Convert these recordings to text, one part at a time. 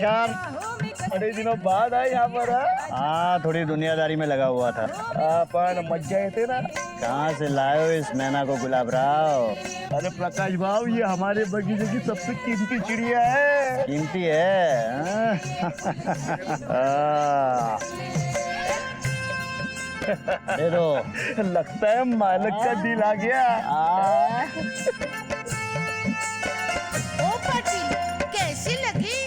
यार, बड़े दिनों बाद आए यहाँ पर। हाँ थोड़ी दुनियादारी में लगा हुआ था। पण मज्जा येते ना। कहाँ से लाए हो इस मैना को गुलाब राव? अरे प्रकाश भाव, ये हमारे बगीचे की सबसे कीमती चिड़िया है। कीमती है हाँ? दे दो। लगता है मालिक का दिल आ गया। ओ पाटिल, कैसी लगी?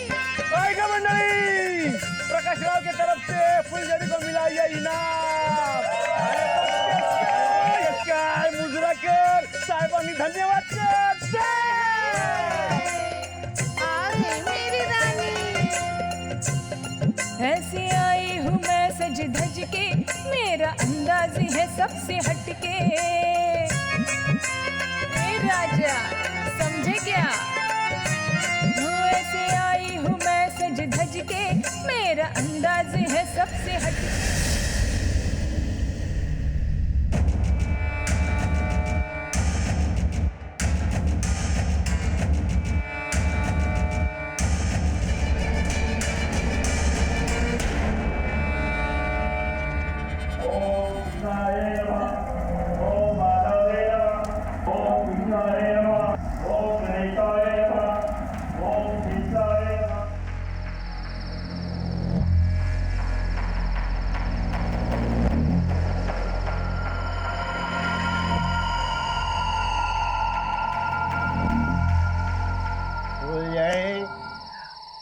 आएगा मंडली, प्रकाश राव की तरफ से फुलझड़ी को मिला ये इनाम। मुजराकर साहिबानी धन्यवाद कर। आहे मेरी रानी, ऐसी आई हूँ मैं सज धज के, मेरा अंदाज है सबसे हटके। ए राजा समझे क्या? ऐसे आई हूँ मैं सज धज के, मेरा अंदाज है सबसे हटके।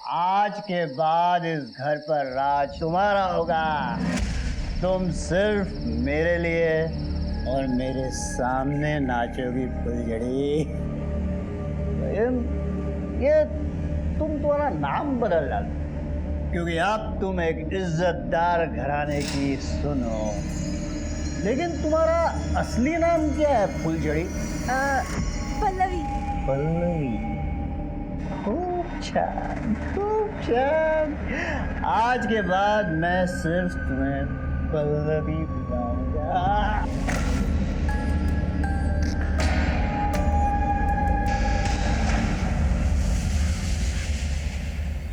आज के बाद इस घर पर राज तुम्हारा होगा। तुम सिर्फ मेरे लिए और मेरे सामने नाचोगी फुलझड़ी। ये तुम तुम्हारा नाम बदल डालो, क्योंकि अब तुम एक इज्जतदार घराने की सुनो। लेकिन तुम्हारा असली नाम क्या है फुलझड़ी? पल्लवी। पल्लवी, खूब छान, खूब छान। आज के बाद मैं सिर्फ तुम्हें पल्लवी बुलाऊंगा।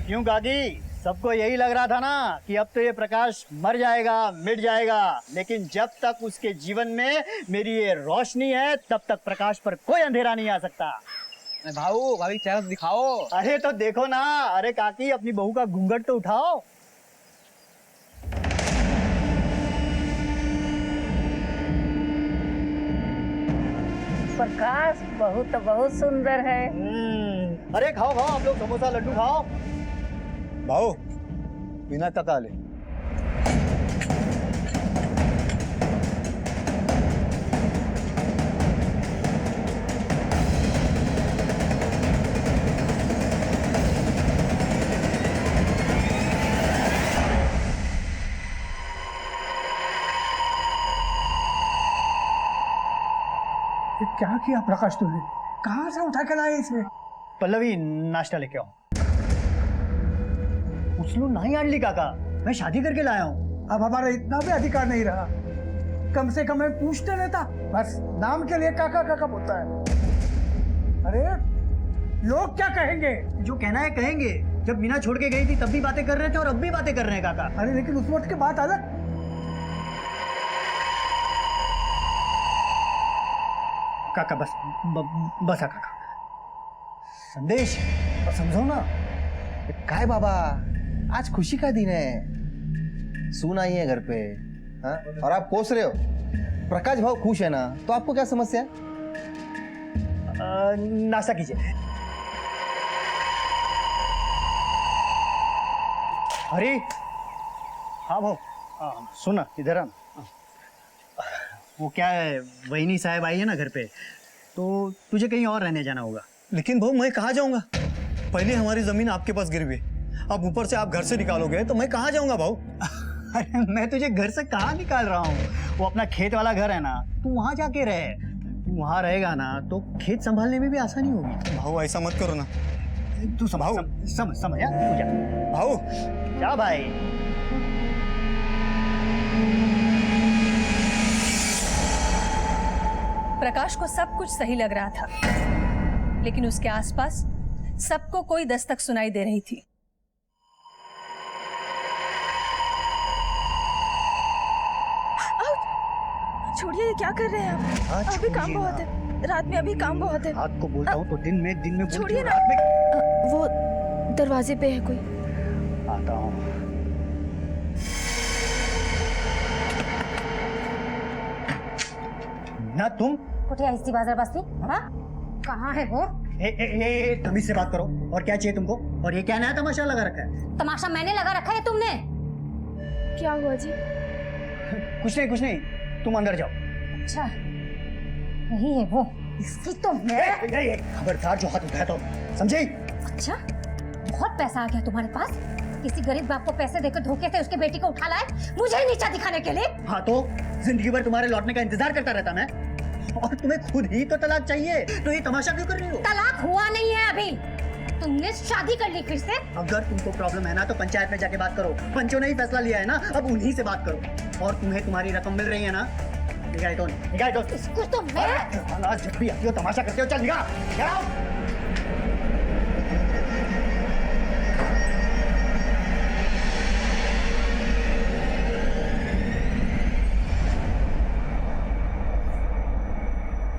क्यों काकी, सबको यही लग रहा था ना कि अब तो ये प्रकाश मर जाएगा, मिट जाएगा, लेकिन जब तक उसके जीवन में मेरी ये रोशनी है तब तक प्रकाश पर कोई अंधेरा नहीं आ सकता। भाऊ भाभी चेहरा दिखाओ। अरे तो देखो ना। अरे काकी, अपनी बहू का घूंघट तो उठाओ। प्रकाश बहुत बहुत सुंदर है। अरे खाओ खाओ, आप लोग समोसा लड्डू खाओ। भाऊ बिना तका ले। क्या किया प्रकाश तूने? कहाँ से उठा के लाए इसे? पल्लवी, नाश्ता लेके आओ। उछलू नहीं आणली काका, मैं शादी करके लाया हूँ। अब हमारा इतना भी अधिकार नहीं रहा। कम से कम मैं पूछते रहता, बस नाम के लिए काका काका बोलता है। अरे लोग क्या कहेंगे? जो कहना है कहेंगे। जब मीना छोड़ के गई थी तब भी बातें कर रहे थे और अब भी बातें कर रहे हैं काका। अरे लेकिन उस वक्त की बात अलग। काका बस बसा काका, संदेश समझो ना। काय बाबा, आज खुशी का दिन है, सून आई है घर पे। हाँ? और आप कोस रहे हो। प्रकाश भाव खुश है ना, तो आपको क्या समस्या है? नाश्ता कीजिए। अरे हाँ भाऊ, सुना इधर आ। वो क्या है, वहीनी साहब आई है ना घर पे, तो तुझे कहीं और रहने जाना होगा। लेकिन भाऊ मैं कहाँ जाऊंगा? पहले हमारी जमीन आपके पास गिर गई, अब ऊपर से आप घर से निकालोगे तो मैं कहाँ जाऊंगा भाऊ? अरे मैं तुझे घर से कहाँ निकाल रहा हूँ, वो अपना खेत वाला घर है ना, तू वहाँ जाके रहे। तू वहाँ रहेगा ना तो खेत संभालने में भी आसानी होगी। भाऊ ऐसा मत करो ना। तू समझ समझ यार, तू जा। भाऊ जा भाई। प्रकाश को सब कुछ सही लग रहा था, लेकिन उसके आसपास सबको कोई दस्तक सुनाई दे रही थी। छोड़िए, ये क्या कर रहे हैं आप? हाँ, अभी काम छोड़िए बहुत ना। है, रात में अभी काम बहुत है। रात को बोलता हूँ तो दिन में बोलती छोड़िए हूँ, ना। रात में वो दरवाजे पे है कोई। आता हूँ। ना तुम कुठे आहेस ती बाजार बसती हाँ कहाँ है वो? तमीज से बात करो। और क्या चाहिए तुमको? और ये क्या नया तमाशा लगा रखा है? तमाशा मैंने लगा रखा है तुमने? क्या हुआ जी? कुछ नहीं, तुम अंदर जाओ। अच्छा यही है वो, इसकी तो मैं। खबरदार जो हाथ उठाया तो समझे? अच्छा बहुत पैसा आ गया तुम्हारे पास, किसी गरीब बाप को पैसे देकर धोखे से उसकी बेटी को उठा लाए मुझे नीचा दिखाने के लिए। हाँ तो जिंदगी भर तुम्हारे लौटने का इंतजार करता रहता मैं, और तुम्हें खुद ही तो तलाक चाहिए, तो ये तमाशा क्यों कर रही हो? तलाक हुआ नहीं है अभी, तुमने शादी कर ली फिर से। अगर तुमको प्रॉब्लम है ना तो पंचायत में जाके बात करो, पंचों ने ही फैसला लिया है ना, अब उन्हीं से बात करो। और तुम्हें तुम्हारी रकम मिल रही है ना, निगाह तो इसको तो मैं। आज जब भी आती हो तमाशा करते हो, चल निगाह।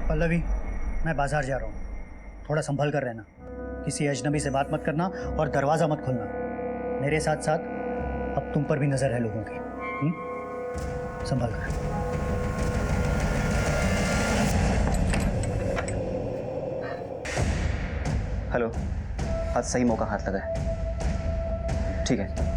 पल्लवी, मैं बाजार जा रहा हूँ, थोड़ा संभल कर रहना, किसी अजनबी से बात मत करना और दरवाजा मत खोलना। मेरे साथ साथ अब तुम पर भी नजर है लोगों की। संभल कर। हेलो, आज सही मौका हाथ लगा है। ठीक है।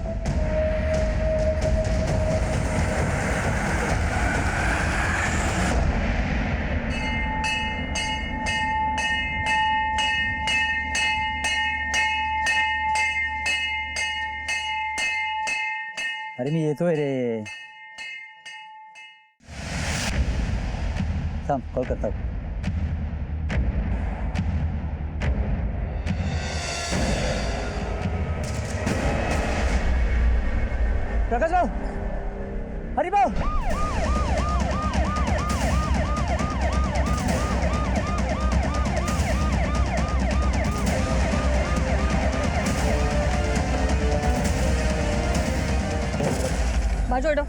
अरे मी येतोय रे. थांब, कॉल करता हूँ. प्रकाश भाऊ, हरी भाऊ. बाजू हटो.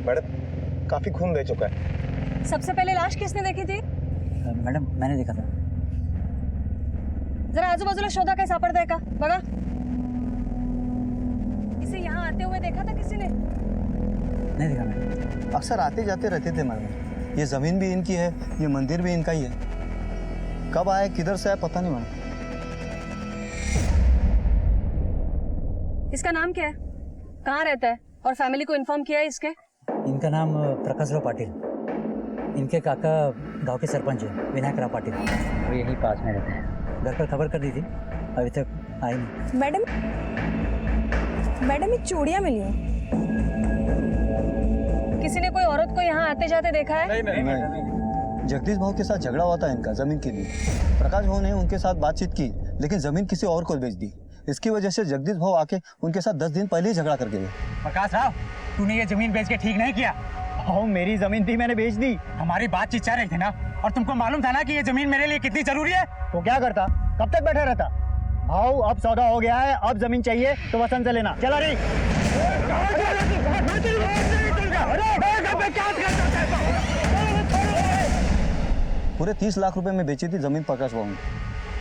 मैडम काफी खून बह चुका है. सबसे पहले लाश किसने देखी थी? मैडम मैंने देखा था. जरा आजूबाजूला शोधा, काही सापडतंय का बघा. इसे यहाँ आते हुए देखा था किसी ने? नहीं देखा मैडम. अक्सर आते जाते रहते थे मैडम. ये जमीन भी इनकी है, ये मंदिर भी इनका ही है. कब आए किधर से आए पता नहीं मैडम. इसका नाम क्या है, कहाँ रहता है और फैमिली को इन्फॉर्म किया है इसके? इनका नाम प्रकाशराव पाटिल. इनके काका गांव के सरपंच हैं, विनायकराव पाटिल. वो यहीं पास में रहते हैं. घर पर खबर कर दी थी, अभी तक आई नहीं. मैडम ये चूड़ियाँ मिली हैं. किसी ने कोई औरत को यहाँ आते जाते देखा है? नहीं. जगदीश भाव के साथ झगड़ा हुआ था इनका जमीन के लिए. प्रकाश भाव ने उनके साथ बातचीत की, लेकिन जमीन किसी और को बेच दी. इसकी वजह से जगदीश भाव आके उनके साथ 10 दिन पहले ही झगड़ा करके गए. प्रकाश राव, तूने ये जमीन बेच के ठीक नहीं किया. हाँ, मेरी जमीन थी, मैंने बेच दी. हमारी बातचीत चल रही थी ना, और तुमको मालूम था ना कि ये जमीन मेरे लिए कितनी जरूरी है. तो क्या करता, कब तक बैठा रहता? भाव अब सौदा हो गया है, अब जमीन चाहिए तो वसंत से लेना. चला रही. पूरे 30 लाख रुपए में बेची थी जमीन प्रकाश भाव ने.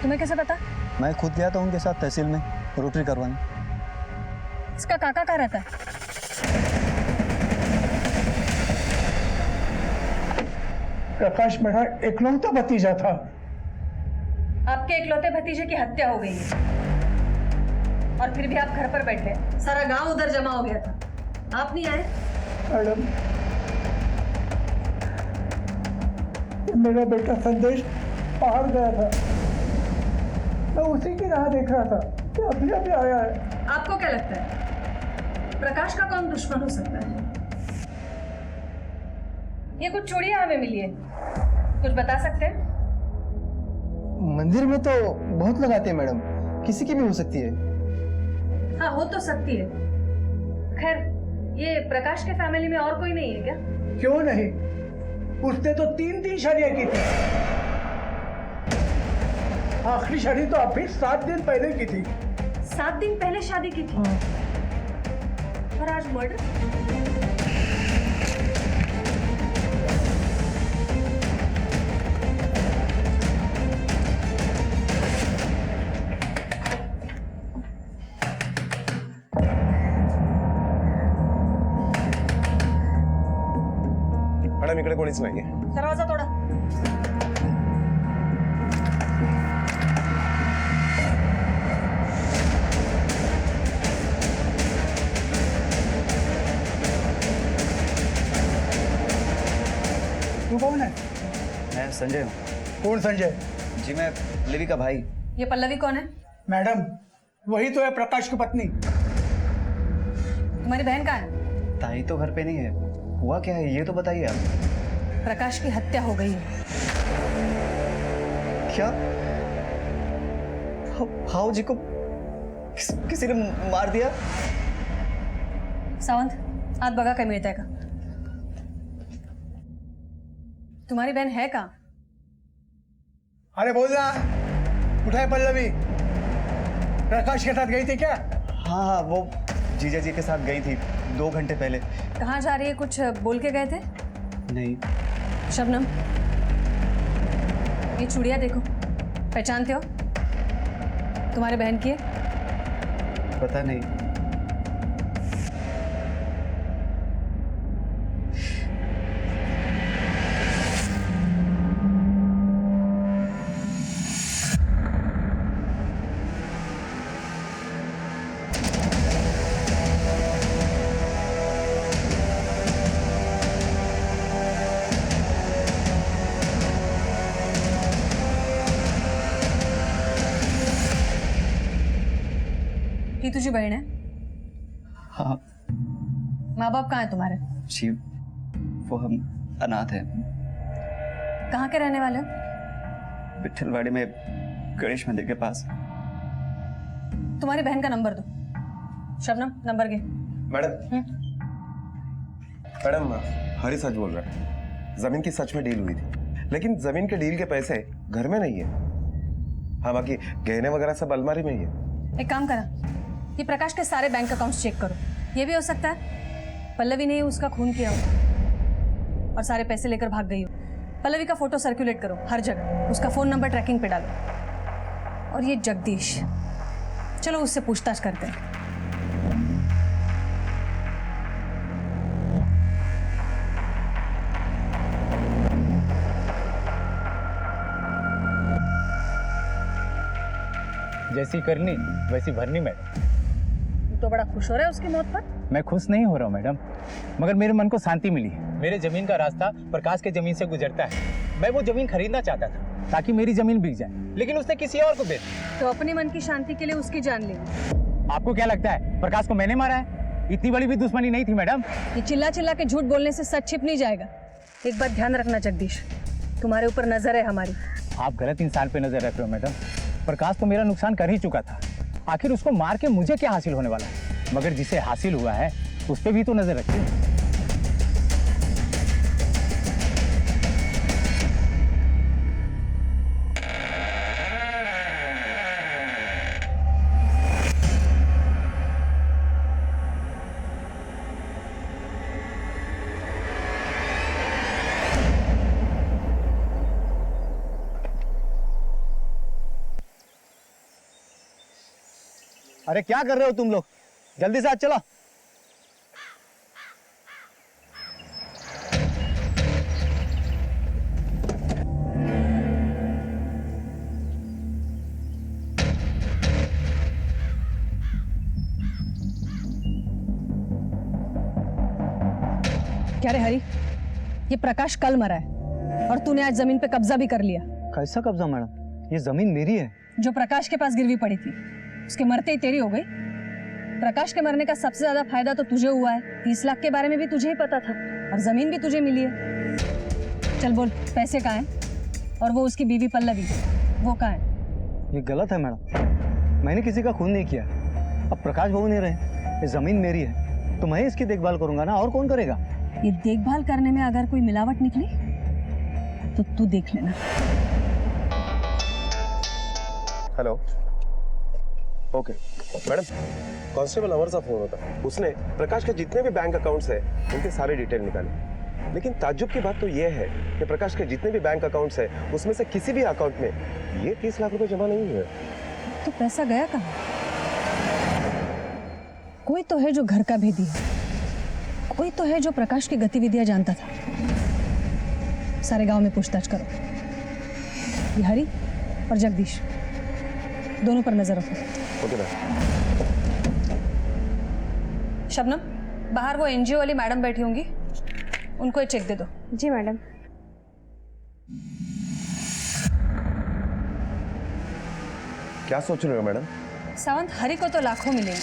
तुम्हें कैसे पता? मैं खुद गया था उनके साथ तहसील में रोटरी करवाने. इसका काका कहाँ रहता है? प्रकाश मेरा इकलौता भतीजा था. आपके इकलौते भतीजे की हत्या हो गई है और फिर भी आप घर पर बैठे. सारा गांव उधर जमा हो गया था, आप नहीं आए? मैडम मेरा बेटा संदेश बाहर गया था, मैं उसी की राह देख रहा था कि अभी अभी आया है. आपको क्या लगता है प्रकाश का कौन दुश्मन हो सकता है? ये कुछ चूड़ियां हमें मिली है, कुछ बता सकते हैं? मंदिर में तो बहुत लगाते हैं मैडम, किसी की भी हो सकती है. हाँ हो तो सकती है. खैर ये प्रकाश के फैमिली में और कोई नहीं है क्या? क्यों नहीं, उसने तो 3 शादियां की थी. आखिरी शादी तो अभी 7 दिन पहले की थी. 7 दिन पहले शादी की थी और आज मर्डर. मॅडम इकडे कोणीच नाहीये. दरवाजा तोडा. तू कौन है? मैं संजय हूँ. कौन संजय? जी मैं लिवी का भाई. ये पल्लवी कौन है? मैडम वही तो है प्रकाश की पत्नी. तुम्हारी बहन कहाँ है? ताई तो घर पे नहीं है. हुआ क्या है ये तो बताइए आप. प्रकाश की हत्या हो गई है. क्या? भाव जी को किसी ने मार दिया? सावंत आत बघा काय मिळतंय का. तुम्हारी बहन है कहाँ? अरे बोल ना, उठाए पल्लवी. प्रकाश के साथ गई थी क्या? हाँ वो जीजा जी के साथ गई थी 2 घंटे पहले. कहाँ जा रही है, कुछ बोल के गए थे? नहीं. शबनम ये चूड़ियाँ देखो, पहचानते हो? तुम्हारे बहन की है? पता नहीं. ये तुझी बहन है? हाँ. माँ बाप कहाँ है तुम्हारे? जी वो हम अनाथ हैं. कहाँ के रहने वाले हो? विठलवाड़ी में गणेश मंदिर के पास. तुम्हारी बहन का नंबर दो. शबनम नंबर के. मैडम हरी सच बोल रहा है. जमीन की सच में डील हुई थी, लेकिन जमीन के डील के पैसे घर में नहीं है. हाँ बाकी गहने वगैरह सब अलमारी में ही है. एक काम करा, ये प्रकाश के सारे बैंक अकाउंट्स चेक करो. ये भी हो सकता है पल्लवी ने उसका खून किया हो और सारे पैसे लेकर भाग गई हो. पल्लवी का फोटो सर्कुलेट करो हर जगह, उसका फोन नंबर ट्रैकिंग पे डालो. और ये जगदीश, चलो उससे पूछताछ करते हैं. जैसी करनी वैसी भरनी मैडम. तो बड़ा खुश हो रहा है उसकी मौत पर. मैं खुश नहीं हो रहा हूँ मैडम, मगर मेरे मन को शांति मिली है. मेरे जमीन का रास्ता प्रकाश के जमीन से गुजरता है. मैं वो जमीन खरीदना चाहता था ताकि मेरी जमीन बिक जाए, लेकिन उसने किसी और को बेच दी. तो अपने मन की शांति के लिए उसकी जान ली. आपको क्या लगता है प्रकाश को मैंने मारा है? इतनी बड़ी भी दुश्मनी नहीं थी मैडम. ये चिल्ला चिल्ला के झूठ बोलने से सच छिप नहीं जाएगा. एक बात ध्यान रखना जगदीश, तुम्हारे ऊपर नजर है हमारी. आप गलत इंसान पे नजर रख रहे हो मैडम. प्रकाश तो मेरा नुकसान कर ही चुका था, आखिर उसको मार के मुझे क्या हासिल होने वाला है? मगर जिसे हासिल हुआ है उस पर भी तो नजर रखिए. अरे क्या कर रहे हो तुम लोग? जल्दी से आज चलो. क्या रे हरी, ये प्रकाश कल मरा है और तूने आज जमीन पे कब्जा भी कर लिया. कैसा कब्जा मैडम? ये जमीन मेरी है. जो प्रकाश के पास गिरवी पड़ी थी उसके मरते ही तेरी हो गई. प्रकाश के मरने का सबसे ज्यादा फायदा तो तुझे हुआ है. 30 लाख के बारे में भी तुझे ही पता था और जमीन भी तुझे मिली है. चल बोल, पैसे कहाँ हैं? और वो उसकी बीवी पल्लवी, वो कहाँ है? ये गलत है मैडम. मैंने किसी का खून नहीं किया. अब प्रकाश बहू नहीं रहे, ये जमीन मेरी है तो मैं इसकी देखभाल करूंगा ना, और कौन करेगा? ये देखभाल करने में अगर कोई मिलावट निकली तो तू देख लेना. हेलो. ओके मैडम, कांस्टेबल अमर का फोन होता. उसने प्रकाश के जितने भी बैंक अकाउंट्स हैं उनके सारे डिटेल निकाले. लेकिन ताज्जुब की बात तो यह है कि प्रकाश के जितने भी बैंक अकाउंट्स हैं उसमें से किसी भी अकाउंट में ये 30 लाख रुपए जमा नहीं हुए. तो पैसा गया कहाँ? कोई तो है जो घर का भेदी है, कोई तो है जो प्रकाश की गतिविधियां जानता था. सारे गांव में पूछताछ करो। ये हरी और जगदीश दोनों पर नजर रखो। Okay ma'am. शबनम, बाहर वो एनजीओ वाली मैडम बैठी होंगी, उनको ये चेक दे दो। जी मैडम। क्या सोच रहे हो मैडम? सावंत, हरी को तो लाखों मिलेंगे,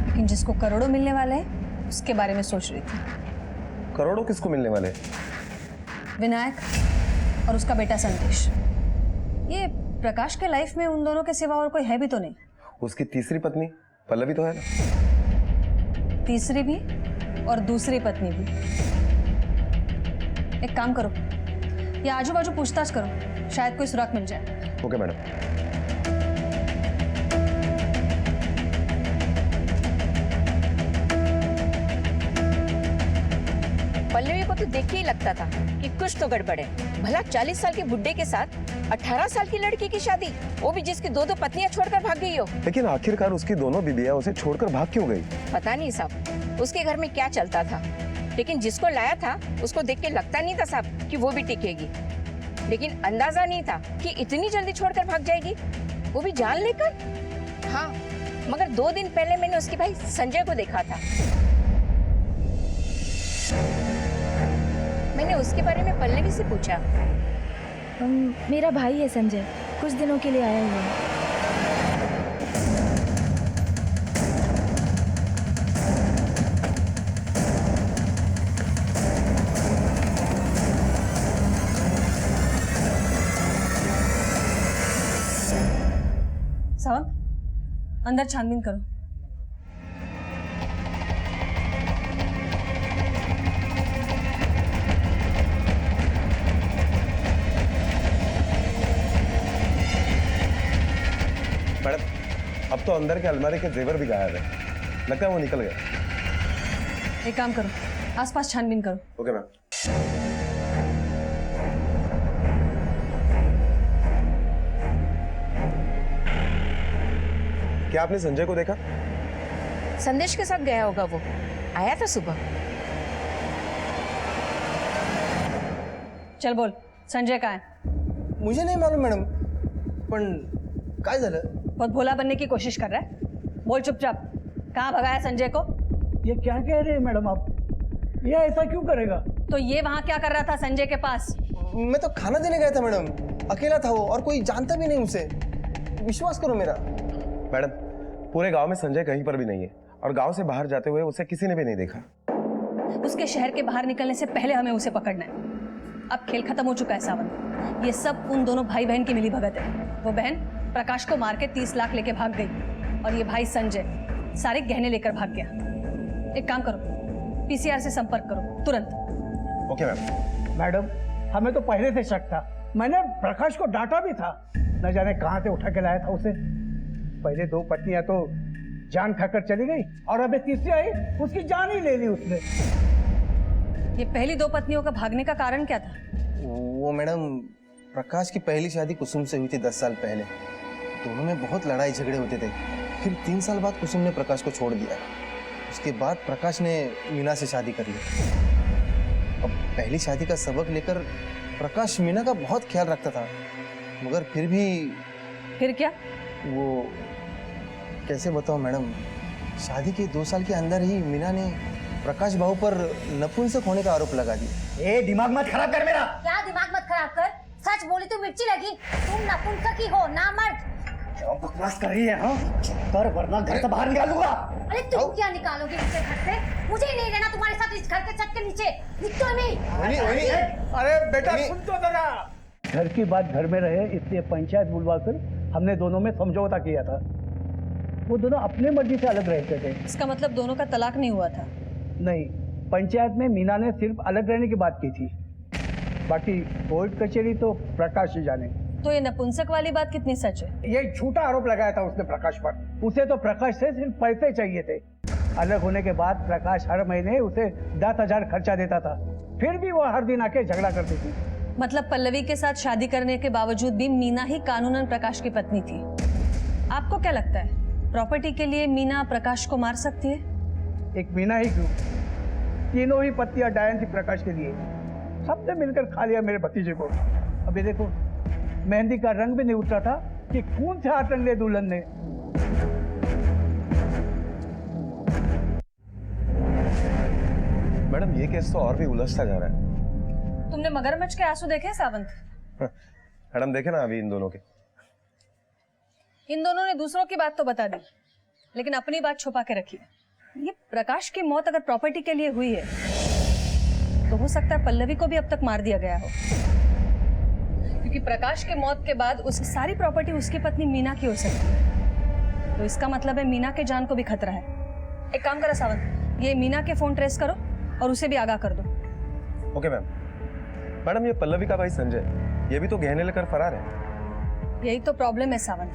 लेकिन जिसको करोड़ों मिलने वाले हैं उसके बारे में सोच रही थी। करोड़ों किसको मिलने वाले? विनायक और उसका बेटा संदेश। ये प्रकाश के लाइफ में उन दोनों के सिवा और कोई है भी तो नहीं। उसकी तीसरी पत्नी पल्लवी तो है ना? तीसरी भी और दूसरी पत्नी भी। एक काम करो, ये आजू बाजू पूछताछ करो, शायद कोई सुराग मिल जाए। Okay madam. पल्लवी को तो देख के ही लगता था कि कुछ तो गड़बड़ है। भला 40 साल के बुड्ढे के साथ 18 साल की लड़की की शादी, वो भी जिसकी दो पत्नियां छोड़कर भाग गई हो। लेकिन आखिरकार उसकी दोनों बीबियां उसे छोड़कर भाग क्यों गई? पता नहीं साहब, उसके घर में क्या चलता था, लेकिन जिसको लाया था उसको देख के लगता नहीं था साहब कि वो भी टिकेगी, लेकिन अंदाजा नहीं था कि इतनी जल्दी छोड़कर भाग जाएगी, वो भी जान लेकर। हाँ, मगर 2 दिन पहले मैंने उसके भाई संजय को देखा था। मैंने उसके बारे में पल्लवी से पूछा। मेरा भाई है संजय, कुछ दिनों के लिए आया हुआ है। सावंत, अंदर छानबीन करो। मैडम, अब तो अंदर के अलमारी के जेवर भी गायब है, लगता है वो निकल गया। एक काम करो, आसपास छानबीन करो। Okay ma'am. क्या आपने संजय को देखा? संदेश के साथ गया होगा, वो आया था सुबह। चल बोल, संजय कहाँ है? मुझे नहीं मालूम मैडम, पण काय झालं? बहुत भोला बनने की कोशिश कर रहा है, बोल चुपचाप। कहाँ भगाया संजय को? ये क्या कह रहे हैं मैडम आप? ये ऐसा क्यों करेगा? तो ये वहाँ क्या कर रहा था संजय के पास? मैं तो खाना देने गया था मैडम, अकेला था वो और कोई जानता भी नहीं उसे, विश्वास करो मेरा। मैडम, पूरे गांव में संजय कहीं पर भी नहीं है और गांव से बाहर जाते हुए उसे किसी ने भी नहीं देखा। उसके शहर के बाहर निकलने से पहले हमें उसे पकड़ना है। अब खेल खत्म हो चुका है सावंत, ये सब उन दोनों भाई बहन की मिली भगत है। वो बहन प्रकाश को मार के 30 लाख लेके भाग गई और ये भाई संजय सारे गहने लेकर भाग गया। एक काम करो, पीसीआर से संपर्क करो तुरंत। Okay ma'am. मैडम, हमें तो पहले से शक था, मैंने प्रकाश को डांटा भी था, न जाने कहां से उठा के लाया था उसे। पहले 2 पत्नियां तो जान खाकर चली गई और अबे तीसरी आई, उसकी जान ही ले ली उसने। ये पहली 2 पत्नियों का भागने का कारण क्या था? वो मैडम, प्रकाश की पहली शादी कुसुम से हुई थी 10 साल पहले। दोनों में बहुत लड़ाई झगड़े होते थे। फिर 3 साल बाद कुसुम ने प्रकाश को छोड़ दिया। उसके बाद प्रकाश ने मीना से शादी कर ली। अब पहली शादी का सबक लेकर प्रकाश मीना का बहुत ख्याल रखता था, मगर फिर क्या? वो कैसे बताओ मैडम, शादी के 2 साल के अंदर ही मीना ने प्रकाश बाबू पर नपुंसक होने का आरोप लगा दिया। ए, दिमाग मत खराब कर मेरा। क्या दिमाग मत खराब कर, सच बोली तो मिर्ची लगी। तुम नपुंसक ही हो, ना मर्द। क्यों बकवास कर रही है? हाँ, कर वरना घर से बाहर निकालूंगा। अरे तुम क्या निकालोगे मुझे घर से? मुझे ही नहीं रहना तुम्हारे साथ इस घर के छत के नीचे। निकलो नहीं। अरे बेटा सुन तो जरा, घर की बात घर में रहे, इसलिए पंचायत बुलवाकर हमने दोनों में समझौता किया था। वो दोनों अपने मर्जी से अलग रहते थे। इसका मतलब दोनों का तलाक नहीं हुआ था? नहीं, पंचायत में मीना ने सिर्फ अलग रहने की बात की थी, बाकी कोर्ट कचहरी तो प्रकाश ही जाने। तो ये नपुंसक वाली बात कितनी सच है? ये झूठा आरोप लगाया था उसने प्रकाश पर। उसे तो प्रकाश से सिर्फ पैसे चाहिए थे। अलग होने के बाद प्रकाश हर महीने उसे 10,000 खर्चा देता था, फिर भी वो हर दिन आके झगड़ा करती थी। मतलब पल्लवी के साथ शादी करने के बावजूद भी मीना ही कानूनन प्रकाश की पत्नी थी। आपको क्या लगता है, प्रॉपर्टी के लिए मीना प्रकाश को मार सकती है? एक मीना ही क्यों, तीनों ही पत्नियां डायन थी प्रकाश के लिए। सबने मिलकर खा लिया मेरे भतीजे को। अभी देखो, मेहंदी का रंग भी नहीं उतरा था कि खून से हाथ रंग ले दुल्हन ने। मैडम ये केस तो और भी उलझता जा रहा है। तुमने मगरमच्छ के आंसू देखे हैं सावंत? मैडम देखे ना अभी इन दोनों के। इन दोनों ने दूसरों की बात तो बता दी, लेकिन अपनी बात छुपा के रखी है। ये प्रकाश की मौत अगर प्रॉपर्टी के लिए हुई है तो हो सकता है पल्लवी को भी अब तक मार दिया गया हो, क्योंकि प्रकाश के मौत के बाद उसकी सारी प्रॉपर्टी उसकी पत्नी मीना की हो सकती है। तो इसका मतलब है मीना के जान को भी खतरा है। एक काम करो सावंत, ये मीना के फोन ट्रेस करो और उसे भी आगाह कर दो। Okay ma'am. मैडम ये पल्लवी का भाई संजय, ये भी तो गहने लेकर फरार है। यही तो प्रॉब्लम है सावंत।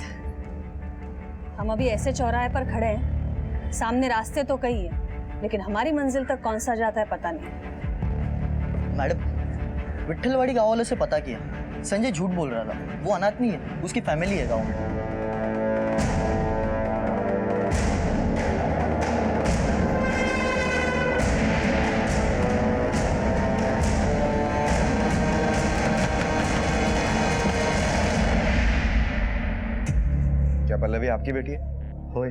हम अभी ऐसे चौराहे पर खड़े हैं, सामने रास्ते तो कई हैं, लेकिन हमारी मंजिल तक कौन सा जाता है पता नहीं। मैडम, विट्ठलवाड़ी गांव वालों से पता किया, संजय झूठ बोल रहा था। वो अनाथ नहीं है, उसकी फैमिली है गांव में। क्या पल्लवी आपकी बेटी है? होए।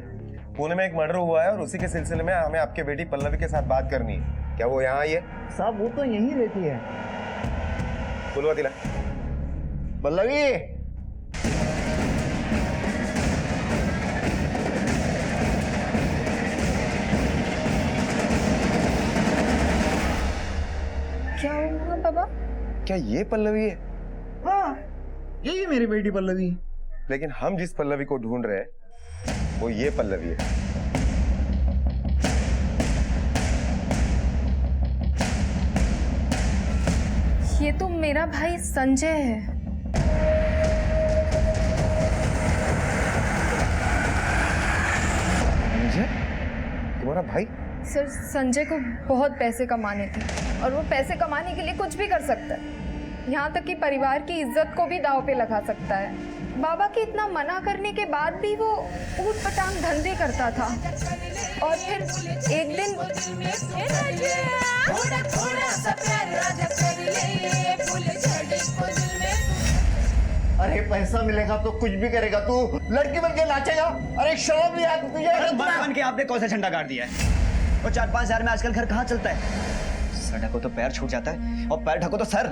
पुणे में एक मर्डर हुआ है और उसी के सिलसिले में हमें आपके बेटी पल्लवी के साथ बात करनी है। क्या वो यहाँ आई है? साहब वो तो यहीं रहती है। बुलवा दिला। पल्लवी, क्या हुआ पापा? क्या ये पल्लवी है? हाँ यही मेरी बेटी पल्लवी। लेकिन हम जिस पल्लवी को ढूंढ रहे हैं वो ये पल्लवी है। ये तो मेरा भाई संजय है। संजय? तुम्हारा भाई? सर, संजय को बहुत पैसे कमाने थे और वो पैसे कमाने के लिए कुछ भी कर सकता है। यहाँ तक कि परिवार की इज्जत को भी दांव पे लगा सकता है। बाबा के इतना मना करने के बाद भी वो ऊट-पटांग धंधे करता था और फिर एक दिन अरे पैसा मिलेगा तो कुछ भी करेगा तू, लड़की बन के नाचेगा। अरे शर्म नहीं आती तुझे? बन के आपने कौन सा झंडा गाड़ दिया है? और 4-5 हजार में आजकल घर कहाँ चलता है? सर ढको तो पैर छूट जाता है और पैर ढको तो सर।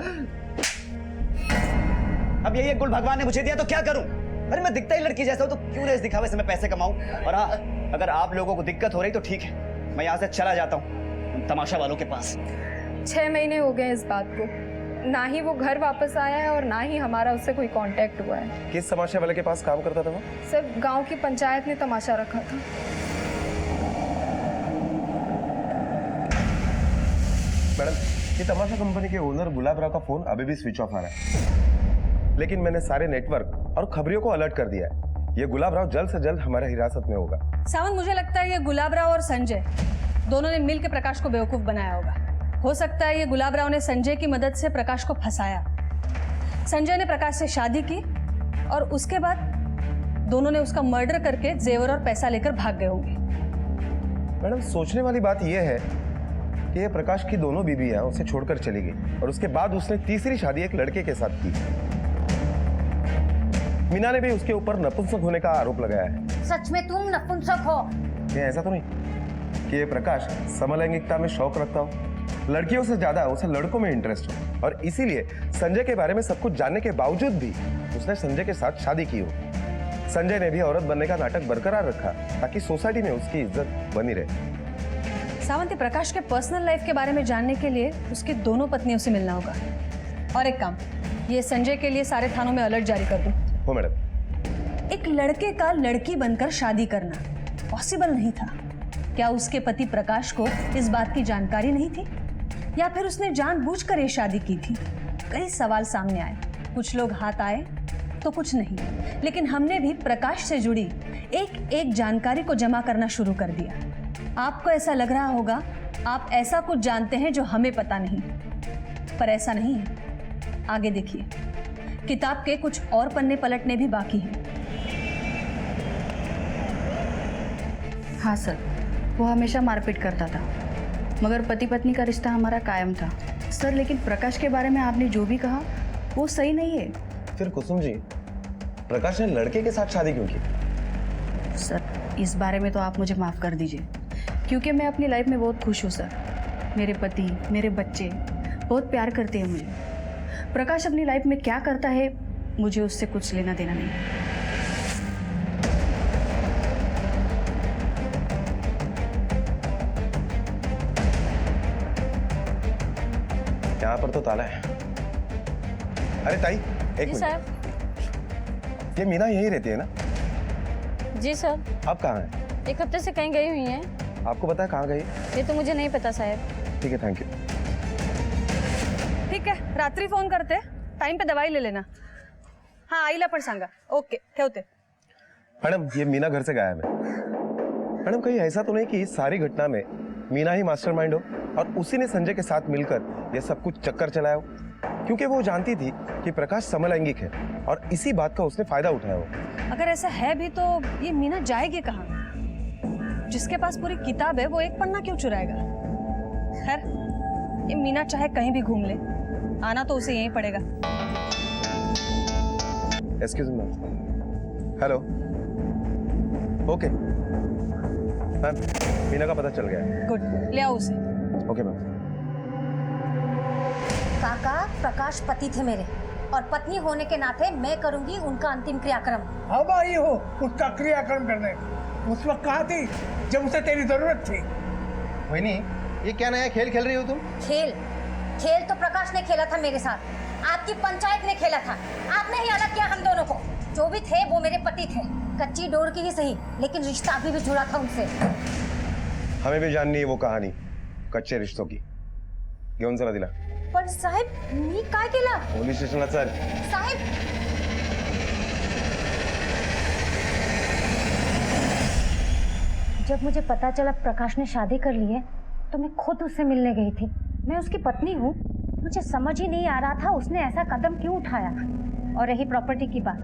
अब यही एक गुल भगवान ने मुझे दिया तो क्या करूं? अरे मैं दिखता ही लड़की जैसा हूं तो क्यों ना इस दिखावे से मैं पैसे कमाऊं? और हाँ, अगर आप लोगों को दिक्कत हो रही तो ठीक है, मैं यहाँ से चला जाता हूँ तमाशा वालों के पास। 6 महीने हो गए इस बात को। ना ही वो घर वापस आया है और ना ही हमारा उससे कोई कांटेक्ट हुआ है। किस तमाशा वाले के पास काम करता था वो? सर, गांव की पंचायत ने तमाशा रखा था। मैडम, ये तमाशा कंपनी के ओनर गुलाब राव का फोन अभी भी स्विच ऑफ आ रहा है, लेकिन मैंने सारे नेटवर्क और खबरियों को अलर्ट कर दिया है। ये गुलाब राव जल्द से जल्द हमारे हिरासत में होगा। सावंत, मुझे लगता है ये गुलाब राव और संजय दोनों ने मिलकर प्रकाश को बेवकूफ बनाया होगा। हो सकता है ये गुलाब राव ने संजय की मदद से प्रकाश को फंसाया। संजय ने प्रकाश से शादी की और उसके बाद दोनों ने उसका मर्डर करके जेवर और पैसा लेकर भाग गए होंगे। मैडम, सोचने वाली बात यह है कि ये प्रकाश की दोनों बीबियां उसे छोड़कर चली गई और उसके बाद उसने तीसरी शादी एक लड़के के साथ की। मीना ने भी उसके ऊपर नपुंसक होने का आरोप लगाया है। सच में तुम नपुंसक हो? क्या ऐसा तो नहीं कि ये प्रकाश समलैंगिकता में शौक रखता हो, लड़कियों से ज्यादा उसे लड़कों में इंटरेस्ट हो, और इसीलिए संजय के बारे में सब कुछ जानने के बावजूद भी उसने संजय के साथ शादी की हो। संजय ने भी औरत बनने का नाटक बरकरार रखा ताकि सोसाइटी में उसकी इज्जत बनी रहे। सावंत, प्रकाश के पर्सनल लाइफ के बारे में जानने के लिए उसकी दोनों पत्नियों से मिलना होगा। और एक काम, ये संजय के लिए सारे थानों में अलर्ट जारी कर दूं। हो मैडम। एक लड़के का लड़की बनकर शादी करना पॉसिबल नहीं था। क्या उसके पति प्रकाश को इस बात की जानकारी नहीं थी, या फिर उसने जानबूझकर ये शादी की थी? कई सवाल सामने आए, कुछ लोग हाथ आए तो कुछ नहीं, लेकिन हमने भी प्रकाश से जुड़ी एक एक जानकारी को जमा करना शुरू कर दिया। आपको ऐसा लग रहा होगा आप ऐसा कुछ जानते हैं जो हमें पता नहीं, पर ऐसा नहीं है। आगे देखिए, किताब के कुछ और पन्ने पलटने भी बाकी हैं। हाँ सर, वो हमेशा मारपीट करता था, मगर पति पत्नी का रिश्ता हमारा कायम था। सर लेकिन प्रकाश के बारे में आपने जो भी कहा वो सही नहीं है। फिर कुसुम जी, प्रकाश ने लड़के के साथ शादी क्यों की? सर इस बारे में तो आप मुझे माफ़ कर दीजिए, क्योंकि मैं अपनी लाइफ में बहुत खुश हूँ सर। मेरे पति, मेरे बच्चे बहुत प्यार करते हैं मुझे। प्रकाश अपनी लाइफ में क्या करता है मुझे उससे कुछ लेना देना नहीं। यहाँ पर तो ताला है। अरे ताई, एक मिनट। ये मीना यहीं रहती है ना? जी सर। आप कहाँ हैं? एक हफ्ते से कहीं गई हुई हैं। आपको पता है कहाँ गई? ये तो मुझे नहीं पता साहब। ठीक है, थैंक यू। ठीक है, रात्री फोन करते, टाइम पे दवाई ले लेना। हाँ आईला पण सांगा। ओके ठेवते। मैडम, ये मीना घर से गायब है। मैडम, कहीं ऐसा तो नहीं कि इस सारी घटना में मीना ही मास्टरमाइंड हो और उसी ने संजय के साथ मिलकर यह सब कुछ चक्कर चलाया हो? क्योंकि वो जानती थी कि प्रकाश समलैंगिक है और इसी बात का उसने फायदा उठाया हो। अगर ऐसा है भी तो ये मीना जाएगी कहाँ? जिसके पास पूरी किताब है वो एक पन्ना क्यों चुराएगा? खैर, ये मीना चाहे कहीं भी घूम ले, आना तो उसे यहीं पड़ेगा। Excuse me. Hello. Okay ma'am, Meena का पता चल गया है। गुड, ले आओ उसे। Okay ma'am. काका, प्रकाश पति थे मेरे और पत्नी होने के नाते मैं करूंगी उनका अंतिम क्रियाक्रम। अब आई हो उसका क्रियाक्रम करने। उस वक्त कहाँ थी जब उसे तेरी जरूरत थी? वही, ये क्या नया खेल खेल रही हो तुम? खेल तो प्रकाश ने खेला था मेरे साथ, आपकी पंचायत ने खेला था। आपने ही अलग किया हम दोनों को। जो भी थे वो मेरे पति थे, कच्ची डोर की ही सही, लेकिन रिश्ता अभी भी जुड़ा था उनसे। हमें भी जाननी है वो कहानी कच्चे रिश्तों की। घेऊन चला दिला। पण साहेब, मी काय केलं? पोलीस स्टेशनला चल। साहेब, जब मुझे पता चला प्रकाश ने शादी कर ली है तो मैं खुद उससे मिलने गई थी। मैं उसकी पत्नी हूँ, मुझे समझ ही नहीं आ रहा था उसने ऐसा कदम क्यों उठाया। और रही प्रॉपर्टी की बात,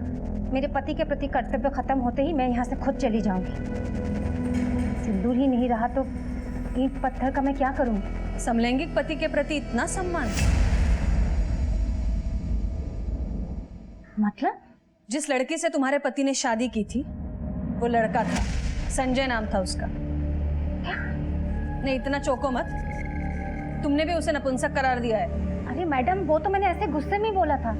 मेरे पति के प्रति कर्तव्य खत्म होते ही मैं यहाँ से खुद चली जाऊंगी। सिंदूर ही नहीं रहा तो ईंट पत्थर का मैं क्या करूंगी? समलैंगिक पति के प्रति इतना सम्मान? मतलब? जिस लड़की से तुम्हारे पति ने शादी की थी वो लड़का था, संजय नाम था उसका। नहीं, इतना चौंको मत, तुमने भी उसे नपुंसक करार दिया है। अरे मैडम, वो तो मैंने ऐसे गुस्से में बोला था।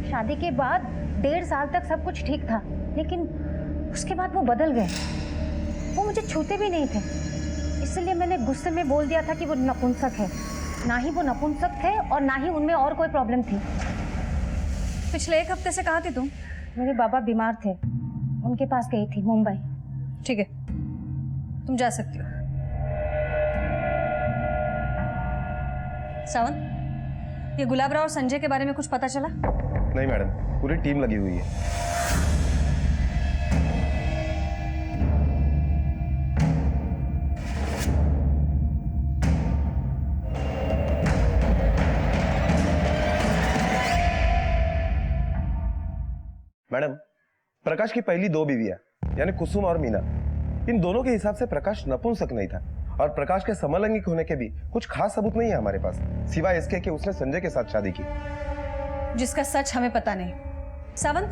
शादी के बाद 1.5 साल तक सब कुछ ठीक था, लेकिन उसके बाद वो बदल गए। वो मुझे छूते भी नहीं थे, इसलिए मैंने गुस्से में बोल दिया था कि वो नपुंसक है। ना ही वो नपुंसक थे और ना ही उनमें और कोई प्रॉब्लम थी। पिछले 1 हफ्ते से कहाँ थी तुम? मेरे बाबा बीमार थे, उनके पास गई थी, मुंबई। ठीक है, तुम जा सकती हो। सावंत, ये गुलाबराव और संजय के बारे में कुछ पता चला? नहीं मैडम, पूरी टीम लगी हुई है। मैडम, प्रकाश की पहली 2 बीवियां यानी कुसुम और मीना, इन दोनों के हिसाब से प्रकाश नपुंसक नहीं था और प्रकाश के समलैंगिक होने के भी कुछ खास सबूत नहीं है हमारे पास, सिवाय इसके कि उसने संजय के साथ शादी की, जिसका सच हमें पता नहीं। सावंत,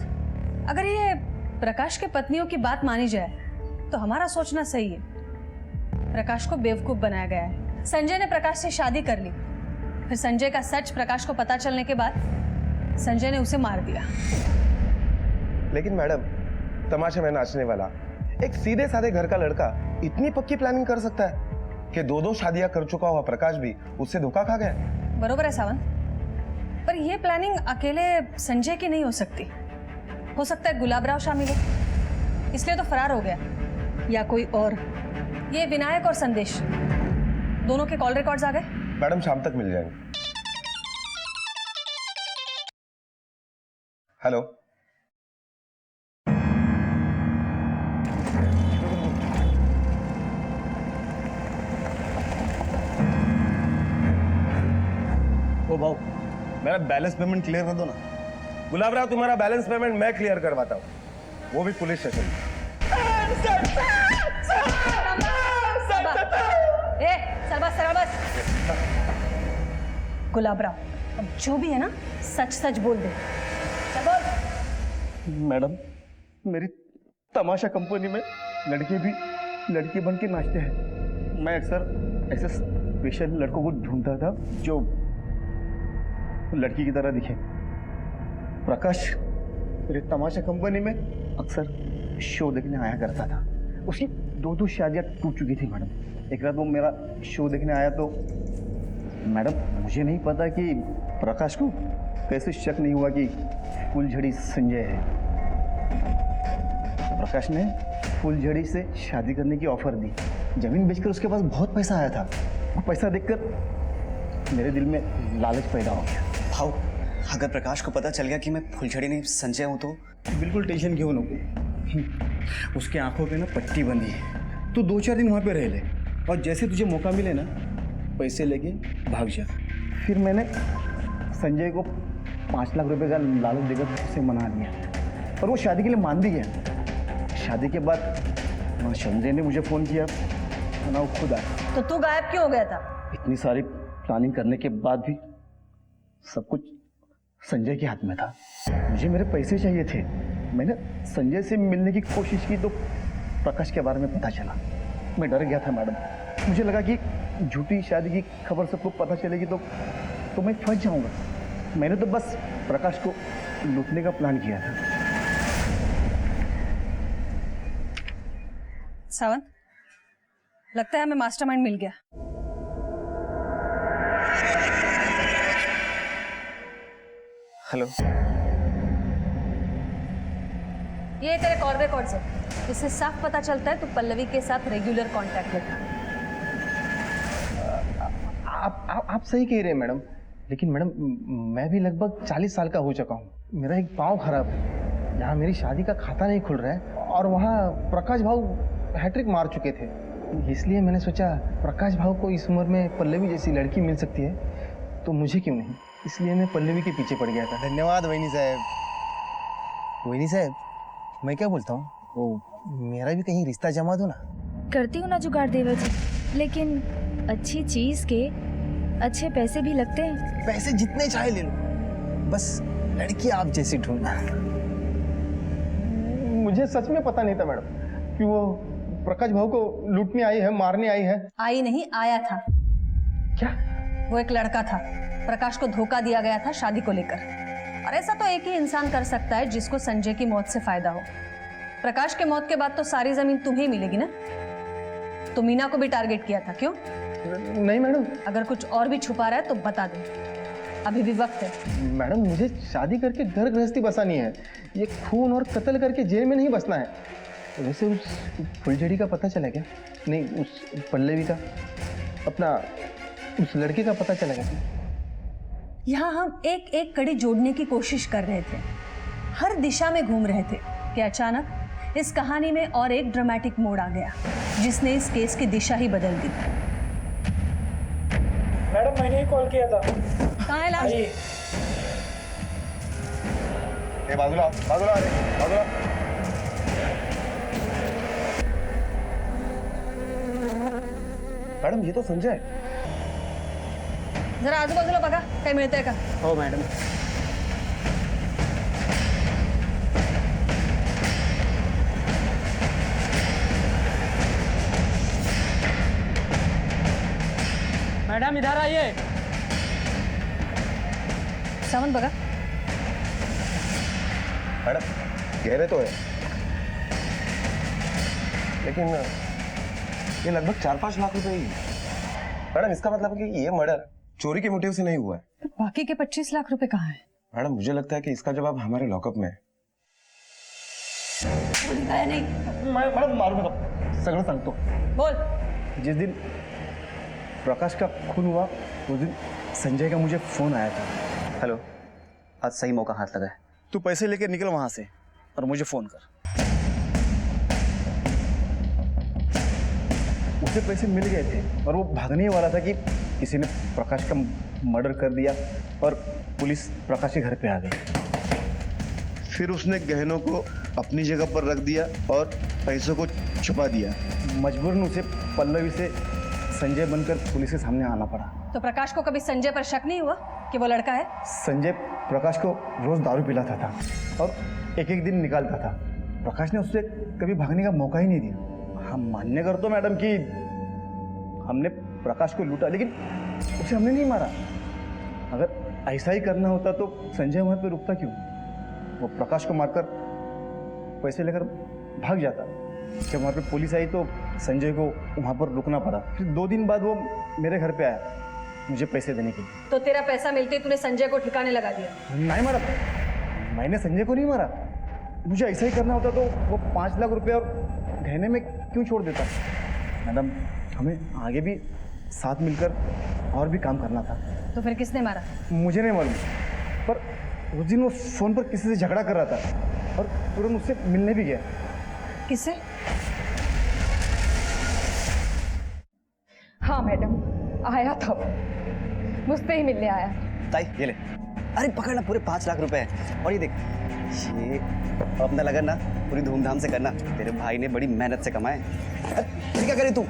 अगर ये प्रकाश के पत्नियों की बात मानी जाए तो हमारा सोचना सही है। प्रकाश को बेवकूफ बनाया गया है। संजय ने प्रकाश से शादी कर ली, फिर संजय का सच प्रकाश को पता चलने के बाद संजय ने उसे मार दिया। लेकिन मैडम, तमाशे में नाचने वाला एक सीधे साधे घर का लड़का इतनी पक्की प्लानिंग कर सकता है कि 2 शादियां कर चुका हुआ प्रकाश भी उससे धोखा खा गया। बरोबर है सावंत, पर यह प्लानिंग अकेले संजय की नहीं हो सकती। हो सकता है गुलाबराव शामिल हो, इसलिए तो फरार हो गया, या कोई और। ये विनायक और संदेश दोनों के कॉल रिकॉर्ड्स आ गए? मैडम, शाम तक मिल जाएंगे। हेलो। ओ भाऊ, मेरा बैलेंस पेमेंट क्लियर कर दो ना। गुलाबराव, तुम्हारा बैलेंस पेमेंट मैं क्लियर करवाता हूँ, वो भी पुलिस स्टेशन में। सरबा, सरबा, गुलाबराव, अब जो भी है ना सच सच बोल दे। चल बोल। मैडम, मेरी तमाशा कंपनी में लड़के भी लड़की बन के नाचते हैं। मैं अक्सर ऐसे स्पेशल लड़कों को ढूंढता था जो लड़की की तरह दिखे। प्रकाश मेरे तमाशा कंपनी में अक्सर शो देखने आया करता था। उसकी 2 शादियां टूट चुकी थी मैडम। एक रात वो मेरा शो देखने आया तो मैडम मुझे नहीं पता कि प्रकाश को कैसे शक नहीं हुआ कि फुलझड़ी संजय है। प्रकाश ने फुलझड़ी से शादी करने की ऑफर दी। जमीन बेचकर उसके पास बहुत पैसा आया था। वो पैसा देखकर मेरे दिल में लालच पैदा हो गया। भाव, अगर प्रकाश को पता चल गया कि मैं फुलझड़ी नहीं संजय हूं तो? बिल्कुल टेंशन क्यों लो। उसके आंखों पे ना पट्टी बंधी है। तू 2-4 दिन वहाँ पे रह ले और जैसे तुझे मौका मिले ना पैसे लेके भाग जा। फिर मैंने संजय को 5 लाख रुपए का लालच देकर उसे मना दिया और वो शादी के लिए मान भी गया। शादी के बाद संजय ने मुझे फ़ोन किया, ना वो खुद आया। तो तू गायब क्यों हो गया था? इतनी सारी प्लानिंग करने के बाद भी सब कुछ संजय के हाथ में था। मुझे मेरे पैसे चाहिए थे। मैंने संजय से मिलने की कोशिश की तो प्रकाश के बारे में पता चला। मैं डर गया था मैडम। मुझे लगा कि झूठी शादी की खबर सबको पता चलेगी तो मैं फंस जाऊंगा। मैंने तो बस प्रकाश को लूटने का प्लान किया था। सावंत, लगता है हमें मास्टरमाइंड मिल गया। हेलो, ये तेरे कॉल रिकॉर्ड्स है। इससे साफ पता चलता है तू पल्लवी के साथ रेगुलर कांटेक्ट में था। आप सही कह रहे हैं मैडम, लेकिन मैडम मैं भी लगभग 40 साल का हो चुका हूँ। मेरा एक पाँव खराब है। यहाँ मेरी शादी का खाता नहीं खुल रहा है और वहाँ प्रकाश भाऊ हैट्रिक मार चुके थे। इसलिए मैंने सोचा प्रकाश भाऊ को इस उम्र में पल्लवी जैसी लड़की मिल सकती है तो मुझे क्यों नहीं। इसलिए मैं पल्लवी के पीछे पड़ गया था। धन्यवाद वैनी साहब। वैनी साहब, मैं क्या बोलता हूँ, वो मेरा भी कहीं रिश्ता जमा दो ना। करती हूँ ना जुगाड़ देवा जी, लेकिन अच्छी चीज के अच्छे पैसे भी लगते हैं। पैसे जितने चाहे ले लो, बस लड़की आप जैसी ढूंढना। मुझे सच में पता नहीं था मैडम कि वो प्रकाश भाऊ को लूटने आई है, मारने आई है। आई नहीं, आया था। क्या? वो एक लड़का था। प्रकाश को धोखा दिया गया था शादी को लेकर। और ऐसा तो एक ही इंसान कर सकता है जिसको संजय की मौत से फायदा हो। प्रकाश के मौत के बाद तो सारी जमीन तुम्हें मिलेगी ना। तो मीना को भी टारगेट किया था, क्यों? नहीं मैडम। अगर कुछ और भी छुपा रहा है तो बता दे, अभी भी वक्त है। मैडम, मुझे शादी करके घर गृहस्थी बसानी है। ये खून और कत्ल करके जेल में नहीं बसना है। वैसे उस फुलझड़ी का पता चला क्या? नहीं, उस पल्लवी का, अपना उस लड़के का पता चला क्या? यहाँ हम एक एक कड़ी जोड़ने की कोशिश कर रहे थे, हर दिशा में घूम रहे थे कि अचानक इस कहानी में और एक ड्रामेटिक मोड़ आ गया जिसने इस केस की दिशा ही बदल दी। मैडम, मैंने ही कॉल किया था। कहाँ है लाश? बाजूला बाजूला बाजूला। मैडम, ये तो संजय है। जरा आजूबाजूला बघा, काही मिळतंय का? हो मॅडम। मैडम इधर आइए। सावंत बघा। मैडम, गहरे तो है, लेकिन ये लगभग 4-5 लाख रुपए ही है। मैडम, इसका मतलब है कि ये मर्डर चोरी के मोटिव से नहीं हुआ है। तो बाकी के 25 लाख रुपए कहाँ हैं? मैडम, मुझे लगता है कि इसका जवाब हमारे लॉकअप में है। नहीं। मैडम मारूंगा, सगळं सांगतो। बोल। जिस दिन प्रकाश का खून हुआ उस दिन संजय का मुझे फोन आया था। हेलो, आज सही मौका हाथ लगा है। तू पैसे लेकर निकल वहां से और मुझे फोन कर। उसे पैसे मिल गए थे और वो भागने वाला था कि किसी ने प्रकाश का मर्डर कर दिया और पुलिस प्रकाश के घर पे आ गई। फिर उसने गहनों को अपनी जगह पर रख दिया और पैसों को छुपा दिया। मजबूरन उसे पल्लवी से संजय बनकर पुलिस के सामने आना पड़ा। तो प्रकाश को कभी संजय पर शक नहीं हुआ कि वो लड़का है? संजय प्रकाश को रोज दारू पिलाता था और एक एक दिन निकालता था। प्रकाश ने उससे कभी भागने का मौका ही नहीं दिया। हम मान्य करते मैडम कि हमने प्रकाश को लूटा, लेकिन उसे हमने नहीं मारा। अगर ऐसा ही करना होता तो संजय वहां पे रुकता क्यों? वो प्रकाश को मारकर पैसे लेकर भाग जाता। जब वहाँ पे पुलिस आई तो संजय को वहाँ पर रुकना पड़ा। फिर 2 दिन बाद वो मेरे घर पे आया मुझे पैसे देने के लिए। तो तेरा पैसा मिलते ही तूने संजय को ठिकाने लगा दिया? नहीं मारा, मैंने संजय को नहीं मारा। मुझे ऐसा ही करना होता तो वो 5 लाख रुपए और गहने में क्यों छोड़ देता? मैडम, हमें आगे भी साथ मिलकर और भी काम करना था। तो फिर किसने मारा? मुझे नहीं मालूम, पर उस दिन वो फोन पर किसी से झगड़ा कर रहा था और तुरंत उससे मिलने भी गया। किससे? हाँ मैडम, आया था, मुझसे ही मिलने आया। ताई ये ले, अरे पकड़ना, पूरे 5 लाख रुपए हैं। और ये देख, ये अपना लगन ना पूरी धूमधाम से करना, तेरे भाई ने बड़ी मेहनत से कमाए। अरे क्या करे तू?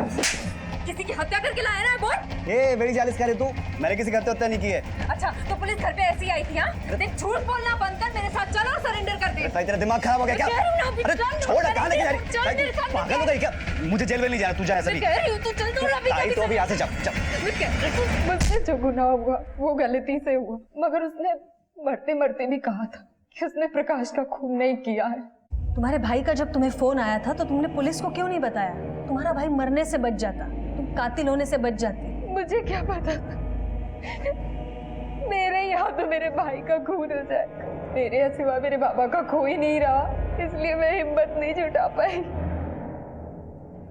किसी की हत्या करके लाया ना बोल? ए बड़ी जालिस करे तू, मैंने किसी की हत्या नहीं की है। अच्छा, तो पुलिस घर पे ऐसी आई थी? हाँ, देख झूठ बोलना बंद कर, मेरे साथ चलो और सरेंडर कर दे। ताई तेरा दिमाग खराब हो गया क्या? अरे छोड़, कहाँ लेके जा रही? पागल हो गई क्या? मुझे जेल में नहीं जाना, तू जा ऐसा भी। ताई तो अभी यहाँ से जा। मुझसे जो गुनाह हुआ वो गलती से हुआ, मगर उसने मरते मरते भी कहा था कि उसने प्रकाश का खून नहीं किया है। तुम्हारे भाई का जब तुम्हें फोन आया था तो तुमने पुलिस को क्यों नहीं बताया? तुम्हारा भाई मरने से बच जाता, तुम कातिल होने से बच जाती। मुझे क्या पता था मेरे यहाँ तो मेरे भाई का खून हो जाए। मेरे सिवा मेरे बाबा का कोई नहीं रहा, इसलिए मैं हिम्मत नहीं जुटा पाई।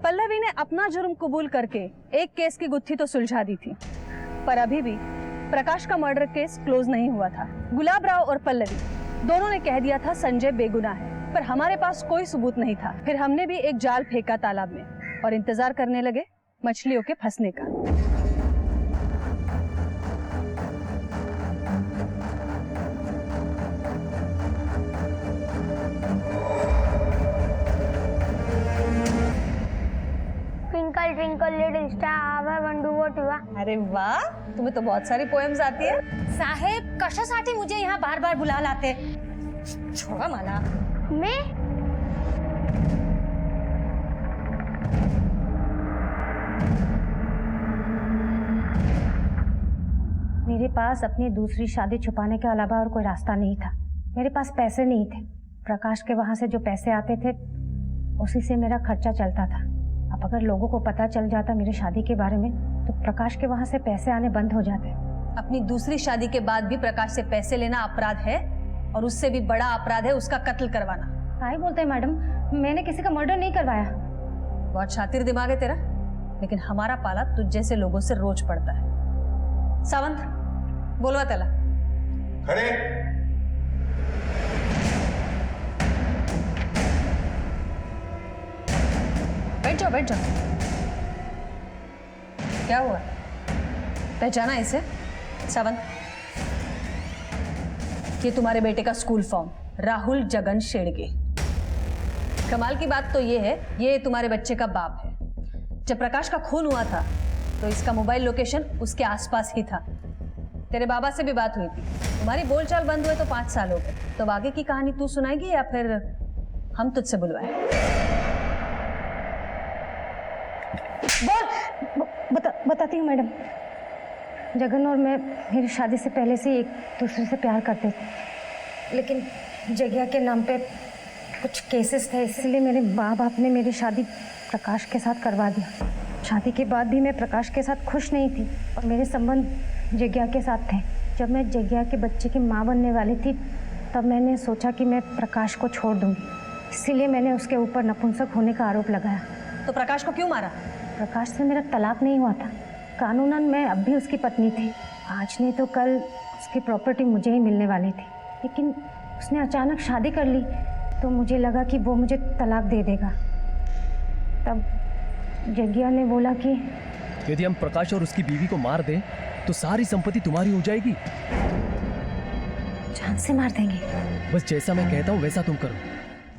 पल्लवी ने अपना जुर्म कबूल करके एक केस की गुत्थी तो सुलझा दी थी, पर अभी भी प्रकाश का मर्डर केस क्लोज नहीं हुआ था। गुलाब राव और पल्लवी दोनों ने कह दिया था संजय बेगुनाह है, पर हमारे पास कोई सबूत नहीं था। फिर हमने भी एक जाल फेंका तालाब में और इंतजार करने लगे मछलियों के फंसने का। Twinkle twinkle little star I want to what हुआ। अरे वाह, तुम्हें तो बहुत सारी पोएम्स आती है। साहेब कशासाठी मुझे यहाँ बार बार बुला लाते? छोड़ा मला। मैं मेरे पास अपनी दूसरी शादी छुपाने के अलावा और कोई रास्ता नहीं था। मेरे पास पैसे नहीं थे। प्रकाश के वहां से जो पैसे आते थे उसी से मेरा खर्चा चलता था। अब अगर लोगों को पता चल जाता मेरी शादी के बारे में तो प्रकाश के वहां से पैसे आने बंद हो जाते। अपनी दूसरी शादी के बाद भी प्रकाश से पैसे लेना अपराध है और उससे भी बड़ा अपराध है उसका कत्ल करवाना। क्या बोलते हैं मैडम, मैंने किसी का मर्डर नहीं करवाया। बहुत शातिर दिमाग है तेरा, लेकिन हमारा पाला तुझ जैसे लोगों से रोज पड़ता है। सावंत, बोलवा त्याला। खड़े। बैठ जाओ बैठ जाओ। क्या हुआ, पहचाना इसे? सावंत, ये तुम्हारे बेटे का स्कूल फॉर्म, राहुल जगन शेड़गे। कमाल की बात तो ये है, ये तुम्हारे बच्चे का बाप है। जब प्रकाश का खून हुआ था तो इसका मोबाइल लोकेशन उसके आसपास ही था। तेरे बाबा से भी बात हुई थी। तुम्हारी बोलचाल बंद हुए तो 5 साल हो गए। तो आगे की कहानी तू सुनाएगी या फिर हम तुझसे बुलवाए? बताती हूँ मैडम। जगन और मैं मेरी शादी से पहले से एक दूसरे से प्यार करते थे, लेकिन जगह के नाम पे कुछ केसेस थे, इसलिए मेरे माँ बाप ने मेरी शादी प्रकाश के साथ करवा दिया। शादी के बाद भी मैं प्रकाश के साथ खुश नहीं थी और मेरे संबंध जग्या के साथ थे। जब मैं जग्या के बच्चे की माँ बनने वाली थी तब मैंने सोचा कि मैं प्रकाश को छोड़ दूंगी, इसीलिए मैंने उसके ऊपर नपुंसक होने का आरोप लगाया। तो प्रकाश को क्यों मारा? प्रकाश से मेरा तलाक नहीं हुआ था। कानूनन मैं अब भी उसकी पत्नी थी। आज नहीं तो कल उसकी प्रॉपर्टी मुझे ही मिलने वाली थी, लेकिन उसने अचानक शादी कर ली तो मुझे लगा कि वो मुझे तलाक दे देगा। तब जग्या ने बोला कि यदि हम प्रकाश और उसकी बीवी को मार दें तो सारी संपत्ति तुम्हारी हो जाएगी। जान से मार देंगे। बस जैसा मैं कहता हूँ वैसा तुम करो।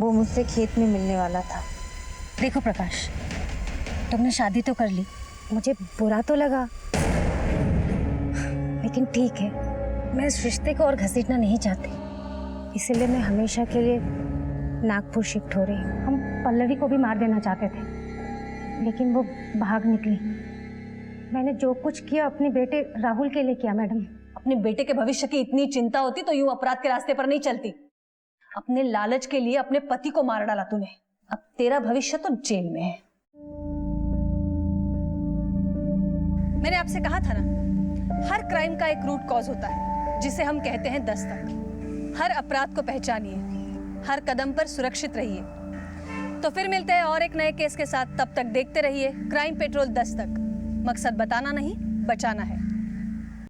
वो मुझसे खेत में मिलने वाला था। देखो प्रकाश, तुमने शादी तो कर ली, मुझे बुरा तो लगा, लेकिन ठीक है, मैं इस रिश्ते को और घसीटना नहीं चाहती, इसीलिए मैं हमेशा के लिए नागपुर शिफ्ट हो रही हूँ। हम पल्लवी को भी मार देना चाहते थे, लेकिन वो भाग निकली। मैंने जो कुछ किया अपने बेटे राहुल के लिए किया मैडम। अपने बेटे के भविष्य की इतनी चिंता होती तो यूं अपराध के रास्ते पर नहीं चलती। अपने लालच के लिए अपने पति को मार डाला तूने। अब तेरा भविष्य तो जेल में है। मैंने आपसे कहा था ना, हर क्राइम का एक रूट कॉज होता है जिसे हम कहते हैं दस्तक। हर अपराध को पहचानिए, हर कदम पर सुरक्षित रहिए। तो फिर मिलते हैं और एक नए केस के साथ। तब तक देखते रहिए क्राइम पेट्रोल दस्तक। मकसद बताना नहीं, बचाना है।